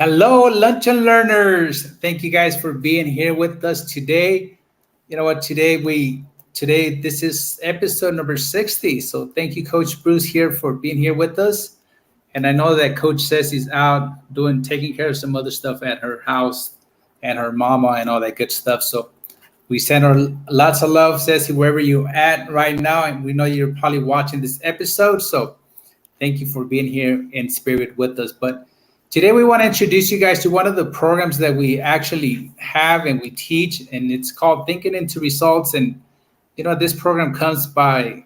Hello, luncheon learners. Thank you guys for being here with us today. You know what? Today this is episode number 60. So thank you, Coach Bruce, here for being here with us. And I know that Coach Ceci's out doing taking care of some other stuff at her house and her mama and all that good stuff. So we send her lots of love, Ceci, wherever you at right now. And we know you're probably watching this episode. So thank you for being here in spirit with us. But today we want to introduce you guys to one of the programs that we actually have and we teach, and it's called Thinking into Results. And this program comes by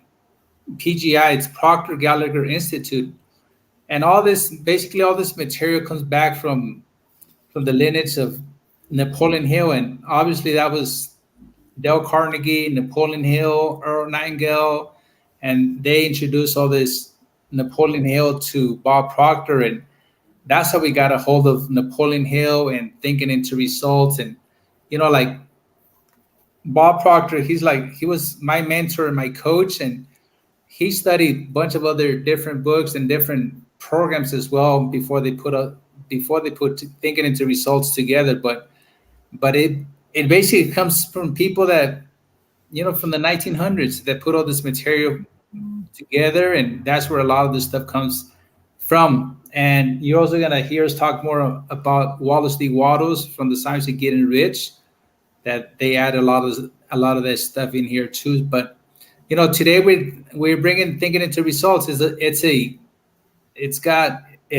PGI, it's Proctor Gallagher Institute, and all this material comes back from the lineage of Napoleon Hill, and obviously that was Dale Carnegie, Napoleon Hill, Earl Nightingale, and they introduced all this Napoleon Hill to Bob Proctor, and that's how we got a hold of Napoleon Hill and thinking into results. And like Bob Proctor, he was my mentor and my coach, and he studied a bunch of other different books and different programs as well before they put thinking into results together. But it basically comes from people that from the 1900s that put all this material together, and that's where a lot of this stuff comes from. And you're also gonna hear us talk more about Wallace D. Wattles from the Science of Getting Rich. That they add a lot of that stuff in here too. But today we're bringing thinking into results. It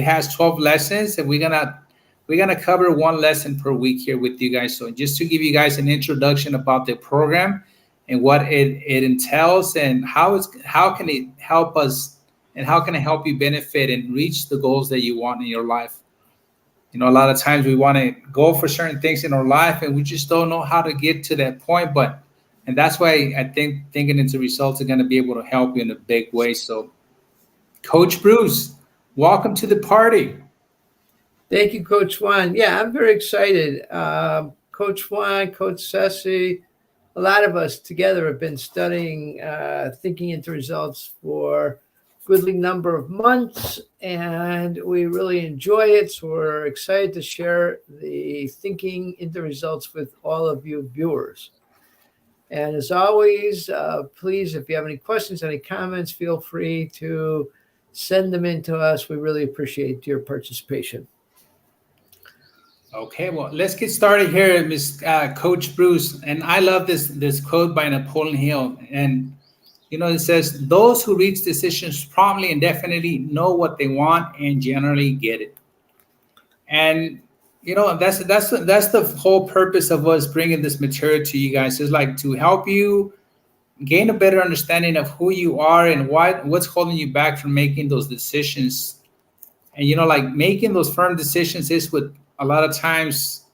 has 12 lessons, and we're gonna cover one lesson per week here with you guys. So just to give you guys an introduction about the program and what it entails and how can it help us and how can it help you benefit and reach the goals that you want in your life. A lot of times we want to go for certain things in our life and we just don't know how to get to that point. And that's why I think thinking into results are going to be able to help you in a big way. So, Coach Bruce, welcome to the party. Thank you, Coach Juan. Yeah, I'm very excited. Coach Juan, Coach Ceci, a lot of us together have been studying thinking into results for goodly number of months, and we really enjoy it. So we're excited to share the thinking into results with all of you viewers. And as always, please, if you have any questions, any comments, feel free to send them in to us. We really appreciate your participation. Okay, well, let's get started here, Miss Coach Bruce. And I love this quote by Napoleon Hill, and it says, "Those who reach decisions promptly and definitely know what they want and generally get it." And that's the whole purpose of us bringing this material to you guys, is like to help you gain a better understanding of who you are and what's holding you back from making those decisions. And like making those firm decisions is what a lot of times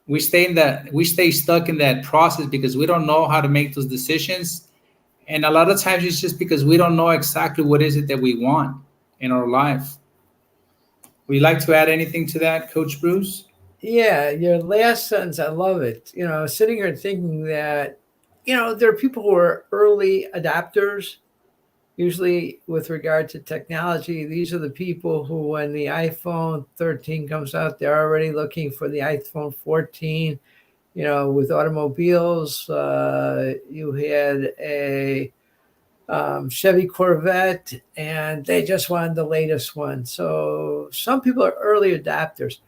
we stay stuck in that process because we don't know how to make those decisions. And a lot of times it's just because we don't know exactly what is it that we want in our life. Would you like to add anything to that, Coach Bruce? Yeah, your last sentence, I love it. I was sitting here thinking that, there are people who are early adapters, usually with regard to technology. These are the people who, when the iPhone 13 comes out, they're already looking for the iPhone 14. With automobiles, you had a Chevy Corvette, and they just wanted the latest one. So some people are early adapters.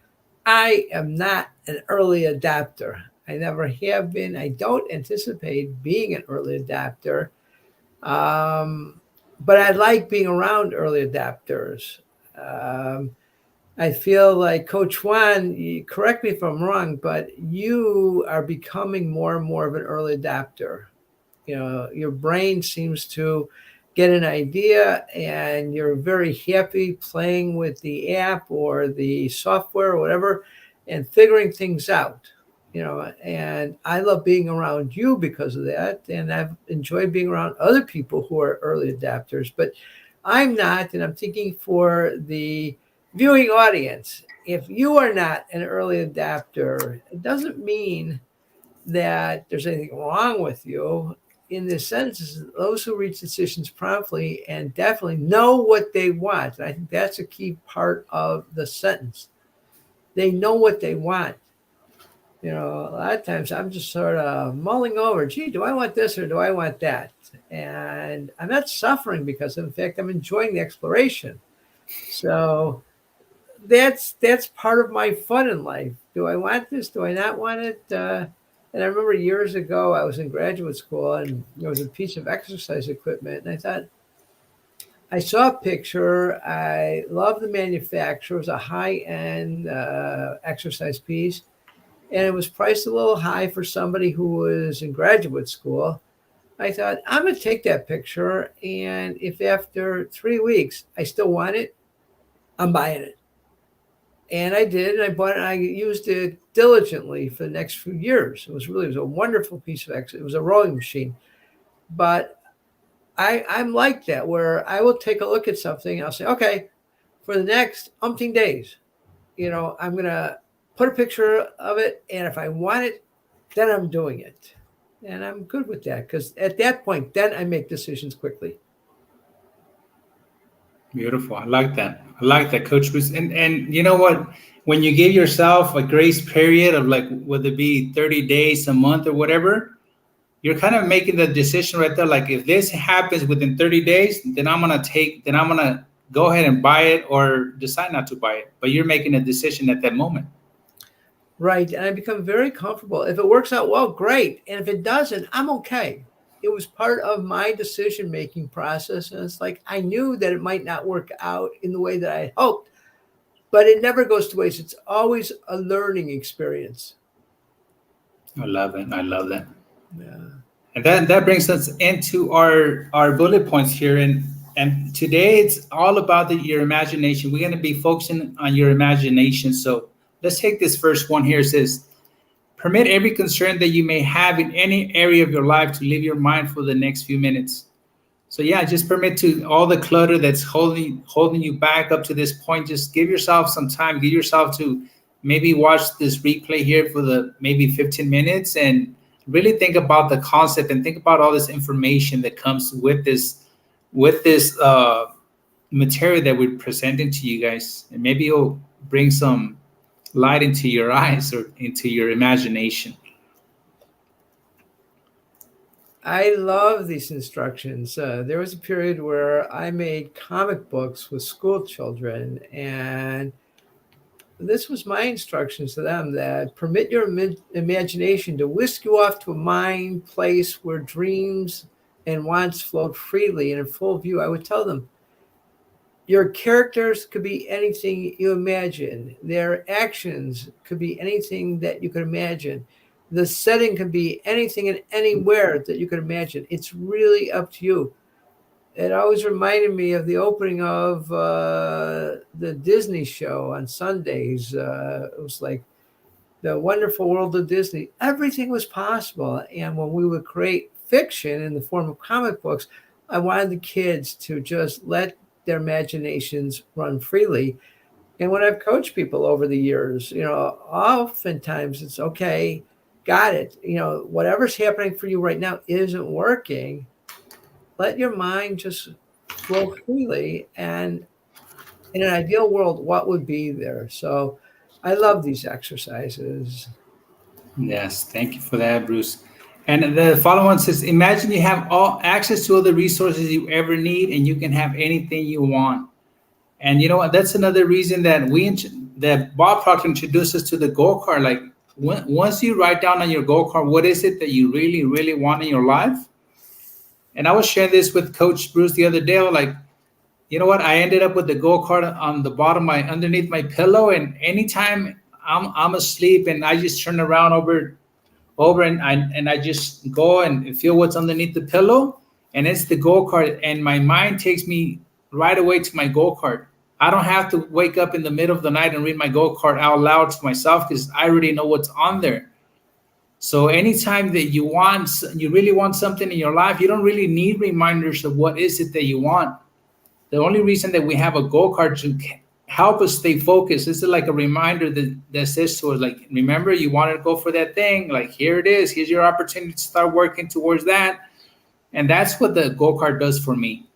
I am not an early adapter. I never have been. I don't anticipate being an early adapter. But I like being around early adapters. I feel like Coach Juan, correct me if I'm wrong, but you are becoming more and more of an early adapter. Your brain seems to get an idea and you're very happy playing with the app or the software or whatever and figuring things out. And I love being around you because of that. And I've enjoyed being around other people who are early adapters, but I'm not. And I'm thinking for the viewing audience, if you are not an early adapter, it doesn't mean that there's anything wrong with you. In this sentence, those who reach decisions promptly and definitely know what they want. And I think that's a key part of the sentence. They know what they want. A lot of times I'm just sort of mulling over, gee, do I want this or do I want that? And I'm not suffering because, in fact, I'm enjoying the exploration. So that's part of my fun in life. Do I want this? Do I not want it? And I remember years ago, I was in graduate school and there was a piece of exercise equipment. And I thought, I saw a picture. I love the manufacturer. It was a high end exercise piece. And it was priced a little high for somebody who was in graduate school. I thought, I'm going to take that picture. And if after 3 weeks I still want it, I'm buying it. And I did. And I bought it. And I used it diligently for the next few years. It was a wonderful piece of exercise. It was a rowing machine. But I'm like that, where I will take a look at something. And I'll say, okay, for the next umpteen days, I'm going to put a picture of it. And if I want it, then I'm doing it. And I'm good with that because at that point, then I make decisions quickly. Beautiful. I like that. I like that, Coach Bruce. And you know what? When you give yourself a grace period of like whether it be 30 days, a month, or whatever, you're kind of making the decision right there. Like if this happens within 30 days, then I'm gonna go ahead and buy it or decide not to buy it. But you're making a decision at that moment. Right. And I become very comfortable. If it works out well, great. And if it doesn't, I'm okay. It was part of my decision making process. And it's like I knew that it might not work out in the way that I hoped, but it never goes to waste. It's always a learning experience. I love it. I love that. Yeah. And that brings us into our bullet points here. And today it's all about your imagination. We're going to be focusing on your imagination. So let's take this first one here. It says, permit every concern that you may have in any area of your life to leave your mind for the next few minutes. So yeah, just permit to all the clutter that's holding you back up to this point. Just give yourself some time. Give yourself to maybe watch this replay here for the maybe 15 minutes and really think about the concept and think about all this information that comes with this material that we're presenting to you guys, and maybe it'll bring some light into your eyes or into your imagination. I love these instructions. There was a period where I made comic books with school children, and this was my instructions to them, that permit your imagination to whisk you off to a mind place where dreams and wants flowed freely and in full view. I would tell them, your characters could be anything you imagine. Their actions could be anything that you could imagine. The setting could be anything and anywhere that you could imagine. It's really up to you. It always reminded me of the opening of the Disney show on Sundays. It was like the wonderful world of Disney. Everything was possible. And when we would create fiction in the form of comic books, I wanted the kids to just let their imaginations run freely. And when I've coached people over the years, oftentimes it's okay, got it. Whatever's happening for you right now isn't working. Let your mind just flow freely. And in an ideal world, what would be there? So I love these exercises. Yes, thank you for that, Bruce. And the following one says, imagine you have all access to all the resources you ever need and you can have anything you want. And you know what? That's another reason that that Bob Proctor introduced us to the goal card. Like once you write down on your goal card, what is it that you really, really want in your life? And I was sharing this with Coach Bruce the other day. I was like, you know what? I ended up with the goal card on the bottom, underneath my pillow. And anytime I'm asleep and I just turn around over and I just go and feel what's underneath the pillow, and it's the goal card, and my mind takes me right away to my goal card. I don't have to wake up in the middle of the night and read my goal card out loud to myself because I already know what's on there. So anytime that you really want something in your life, you don't really need reminders of what is it that you want. The only reason that we have a goal card to help us stay focused. This is like a reminder that says to us, like, remember, you wanted to go for that thing. Like, here it is. Here's your opportunity to start working towards that. And that's what the goal card does for me.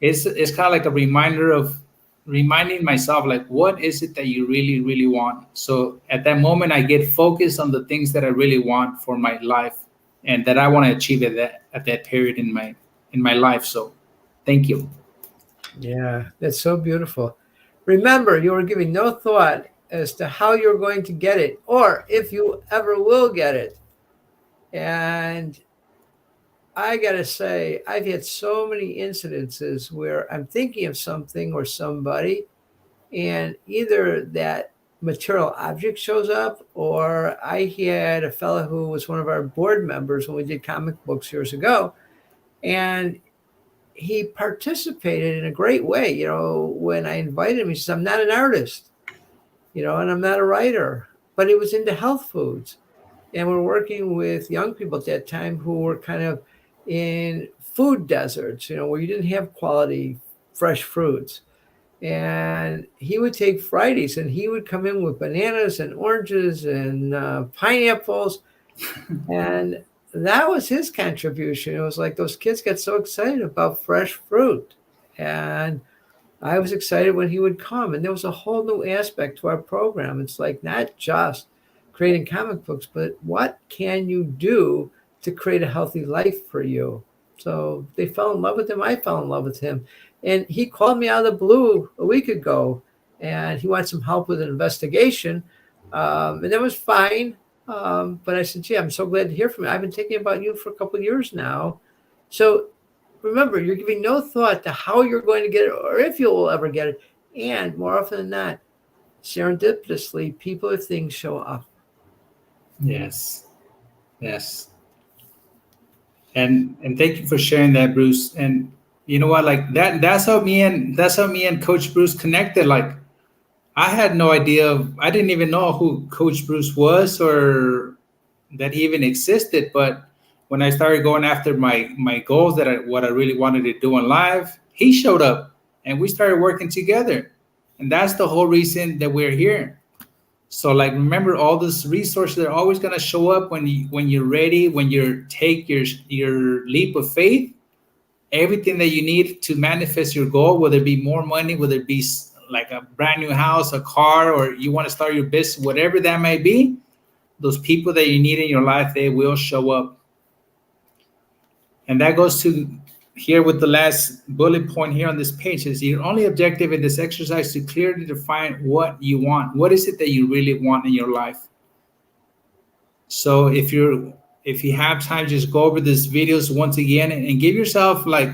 It's kind of like a reminder of reminding myself like what is it that you really really want. So at that moment I get focused on the things that I really want for my life and that I want to achieve at that period in my life. So thank you. Yeah, that's so beautiful. Remember, you were giving no thought as to how you're going to get it or if you ever will get it. And I got to say, I've had so many incidences where I'm thinking of something or somebody, and either that material object shows up, or I had a fellow who was one of our board members when we did comic books years ago, and he participated in a great way. When I invited him, he says, I'm not an artist, and I'm not a writer, but he was into health foods. And we're working with young people at that time who were kind of in food deserts, where you didn't have quality fresh fruits. And he would take Fridays and he would come in with bananas and oranges and pineapples. And that was his contribution. It was like those kids got so excited about fresh fruit. And I was excited when he would come. And there was a whole new aspect to our program. It's like not just creating comic books, but what can you do to create a healthy life for you? So they fell in love with him. I fell in love with him. And he called me out of the blue a week ago and he wanted some help with an investigation. And that was fine. But I said, gee, I'm so glad to hear from you. I've been thinking about you for a couple of years now. So remember, you're giving no thought to how you're going to get it or if you will ever get it. And more often than not, serendipitously, people or things show up. Yes, yes. And thank you for sharing that, Bruce. And you know what, like that's how me and Coach Bruce connected. Like I had no idea I didn't even know who Coach Bruce was or that he even existed. But when I started going after my goals, what I really wanted to do in life, he showed up and we started working together. And that's the whole reason that we're here. So like remember, all these resources are always gonna show up when you're ready, when you take your leap of faith. Everything that you need to manifest your goal, whether it be more money, whether it be like a brand new house, a car, or you want to start your business, whatever that may be, those people that you need in your life, they will show up. And that goes to here with the last bullet point here on this page is your only objective in this exercise to clearly define what you want. What is it that you really want in your life? So if you have time, just go over these videos once again and give yourself like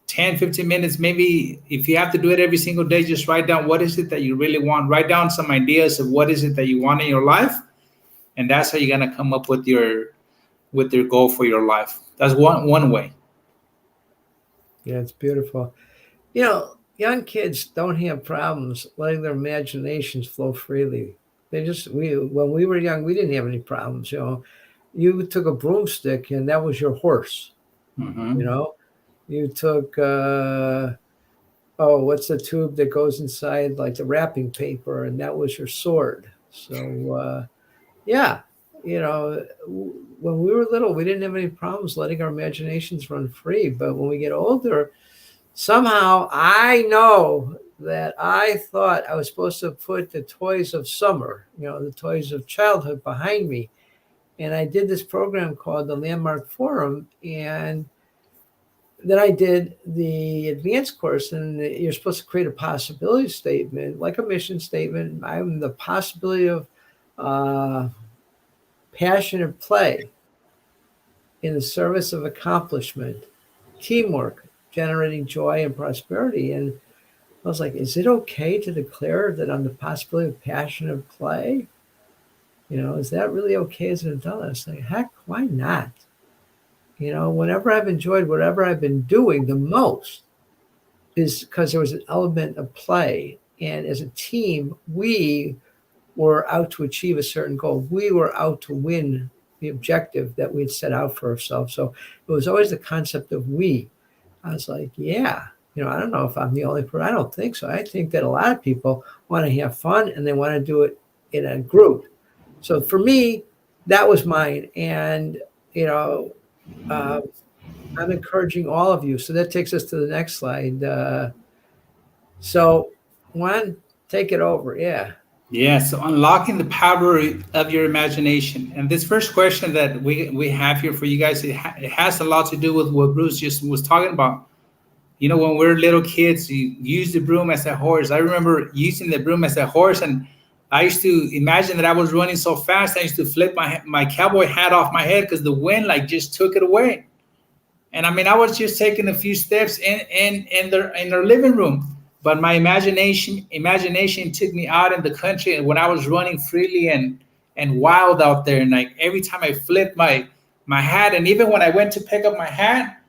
10, 15 minutes. Maybe if you have to do it every single day, just write down what is it that you really want. Write down some ideas of what is it that you want in your life. And that's how you're gonna come up with your goal for your life. That's one way. Yeah, it's beautiful. Young kids don't have problems letting their imaginations flow freely. When we were young, we didn't have any problems. You took a broomstick and that was your horse. You Mm-hmm. know, you took what's the tube that goes inside like the wrapping paper, and that was your sword. So yeah, when we were little, we didn't have any problems letting our imaginations run free. But when we get older, somehow I know that I thought I was supposed to put the toys of summer, the toys of childhood behind me. And I did this program called the Landmark Forum. And then I did the advanced course, and you're supposed to create a possibility statement, like a mission statement. I'm the possibility of uh, passionate play in the service of accomplishment, teamwork, generating joy and prosperity. And I was like, is it okay to declare that I'm the possibility of passionate play? Is that really okay as an adult? I was like, heck, why not? Whenever I've enjoyed whatever I've been doing the most is because there was an element of play. And as a team, we were out to achieve a certain goal. We were out to win the objective that we'd set out for ourselves. So it was always the concept of we. I was like, yeah, I don't know if I'm the only person. I don't think so. I think that a lot of people want to have fun and they want to do it in a group. So for me, that was mine. And, I'm encouraging all of you. So that takes us to the next slide. So, Juan, take it over. Yeah. Yeah, so unlocking the power of your imagination. And this first question that we have here for you guys, it has a lot to do with what Bruce just was talking about. You know, when we're little kids, you use the broom as a horse. I remember using the broom as a horse, and I used to imagine that I was running so fast. I used to flip my cowboy hat off my head because the wind like just took it away. And I mean, I was just taking a few steps in their living room, but my imagination took me out in the country, and when I was running freely and wild out there, and like every time I flipped my hat, and even when I went to pick up my hat,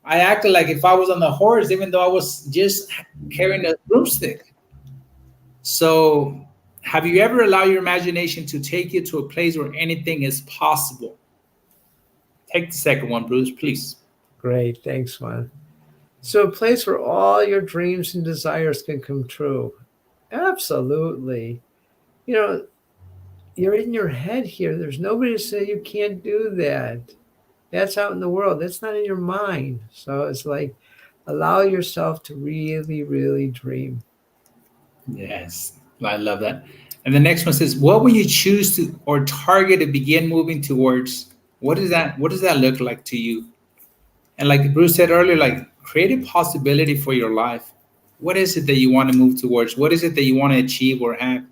I acted like if I was on the horse, even though I was just carrying a broomstick. So, have you ever allowed your imagination to take you to a place where anything is possible? Take the second one, Bruce, please. Great. Thanks, Juan. So, a place where all your dreams and desires can come true. Absolutely. You know, you're in your head here. There's nobody to say you can't do that. That's out in the world. That's not in your mind. So, it's like allow yourself to really, really dream. Yes, I love that. And the next one says, "What will you choose to or target to begin moving towards? What does that? What does that look like to you?" And like Bruce said earlier, like create a possibility for your life. What is it that you want to move towards? What is it that you want to achieve or have?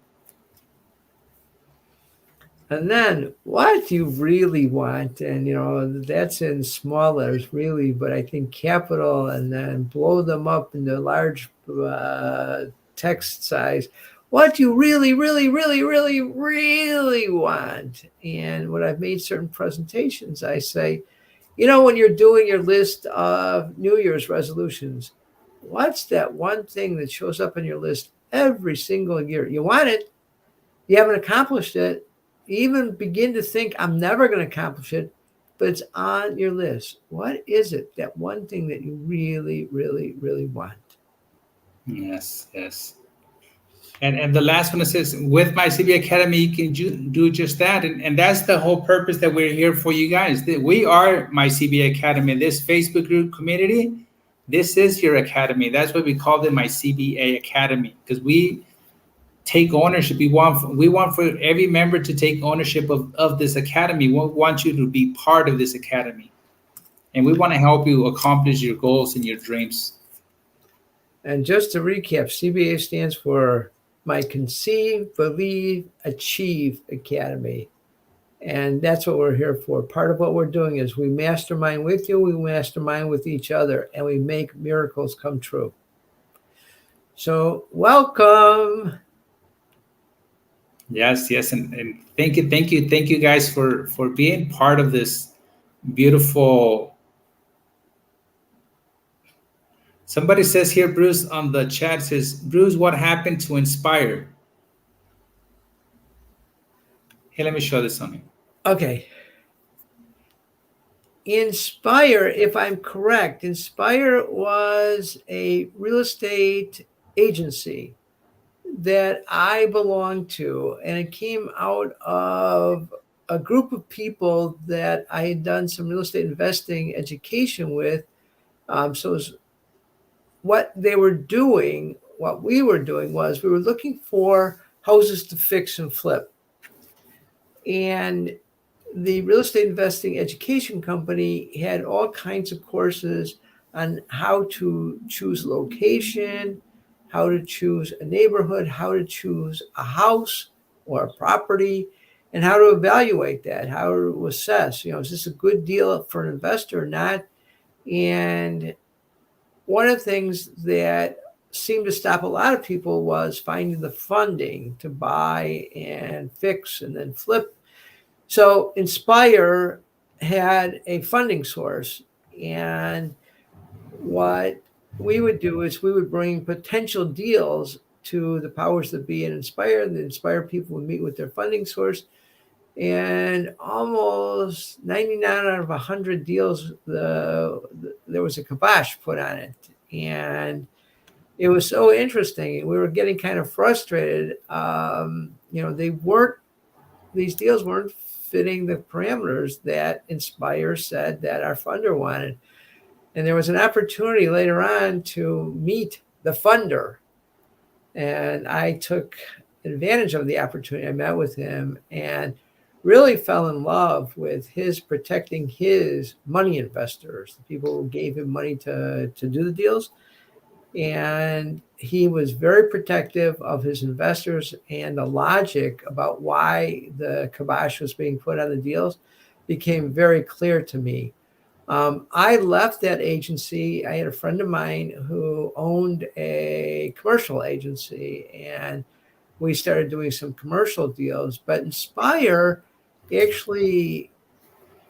And then what you really want, and that's in small letters, really, but I think capital and then blow them up into large text size. What you really, really, really, really, really want. And when I've made certain presentations, I say, when you're doing your list of New Year's resolutions, what's that one thing that shows up on your list every single year? You want it, you haven't accomplished it, you even begin to think, I'm never going to accomplish it, but it's on your list. What is it, that one thing that you really, really, really want? Yes, yes. And the last one that says, with my CB Academy, you can do just that. And that's the whole purpose that we're here for you guys. We are my CB Academy. This Facebook group community, this is your academy. That's why we called it my CBA Academy, because we take ownership. We want for every member to take ownership of this academy. We want you to be part of this academy. And we want to help you accomplish your goals and your dreams. And just to recap, CBA stands for My Conceive, Believe, Achieve Academy. And that's what we're here for. Part of what we're doing is we mastermind with you, we mastermind with each other, and we make miracles come true. So, welcome. Yes, yes, and thank you guys for being part of this beautiful. Somebody says here, Bruce, on the chat says, Bruce, what happened to Inspire? Hey, let me show this on you. Okay. Inspire, if I'm correct, Inspire was a real estate agency that I belonged to, and it came out of a group of people that I had done some real estate investing education with. So it was what they were doing, what we were doing was we were looking for houses to fix and flip. And the real estate investing education company had all kinds of courses on how to choose location, how to choose a neighborhood, how to choose a house or a property, and how to evaluate that, how to assess, is this a good deal for an investor or not? And one of the things that seemed to stop a lot of people was finding the funding to buy and fix and then flip. So Inspire had a funding source, and what we would do is we would bring potential deals to the powers that be and Inspire. The Inspire people would meet with their funding source, and almost 99 out of 100 deals, there was a kibosh put on it. And it was so interesting. We were getting kind of frustrated. These deals weren't fitting the parameters that Inspire said that our funder wanted. And there was an opportunity later on to meet the funder. And I took advantage of the opportunity. I met with him and really fell in love with his protecting his money investors, the people who gave him money to do the deals. And he was very protective of his investors, and the logic about why the kibosh was being put on the deals became very clear to me. I left that agency. I had a friend of mine who owned a commercial agency, and we started doing some commercial deals. But Inspire actually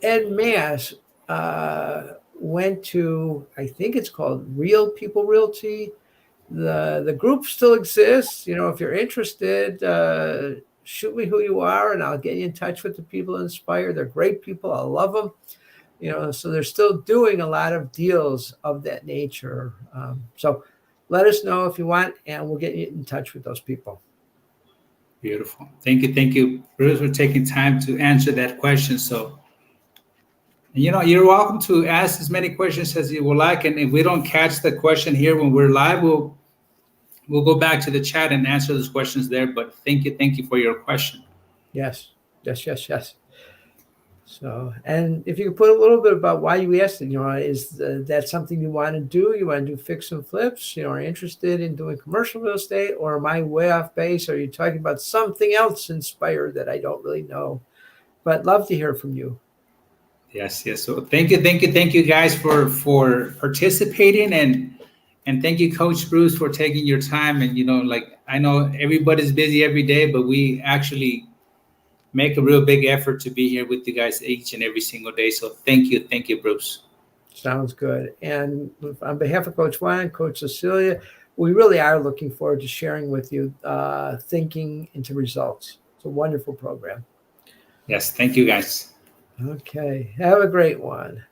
en masse went to, I think it's called Real People Realty. The group still exists. If you're interested, shoot me who you are, and I'll get you in touch with the people at Inspire. They're great people. I love them. So they're still doing a lot of deals of that nature. So let us know if you want, and we'll get you in touch with those people. Beautiful. Thank you, Bruce, for taking time to answer that question. So, you're welcome to ask as many questions as you would like. And if we don't catch the question here when we're live, we'll go back to the chat and answer those questions there. But thank you for your question. Yes. So, and if you could put a little bit about why you asked it, is that something you want to do? You want to do fix and flips? Are you interested in doing commercial real estate, or am I way off base? Are you talking about something else Inspired that I don't really know? But love to hear from you. Yes. So thank you guys for participating, and thank you, Coach Bruce, for taking your time. And I know everybody's busy every day, but we actually make a real big effort to be here with you guys each and every single day. So thank you, Bruce. Sounds good. And on behalf of Coach Juan, Coach Cecilia, we really are looking forward to sharing with you thinking into results. It's a wonderful program. Yes, thank you, guys. Okay. Have a great one.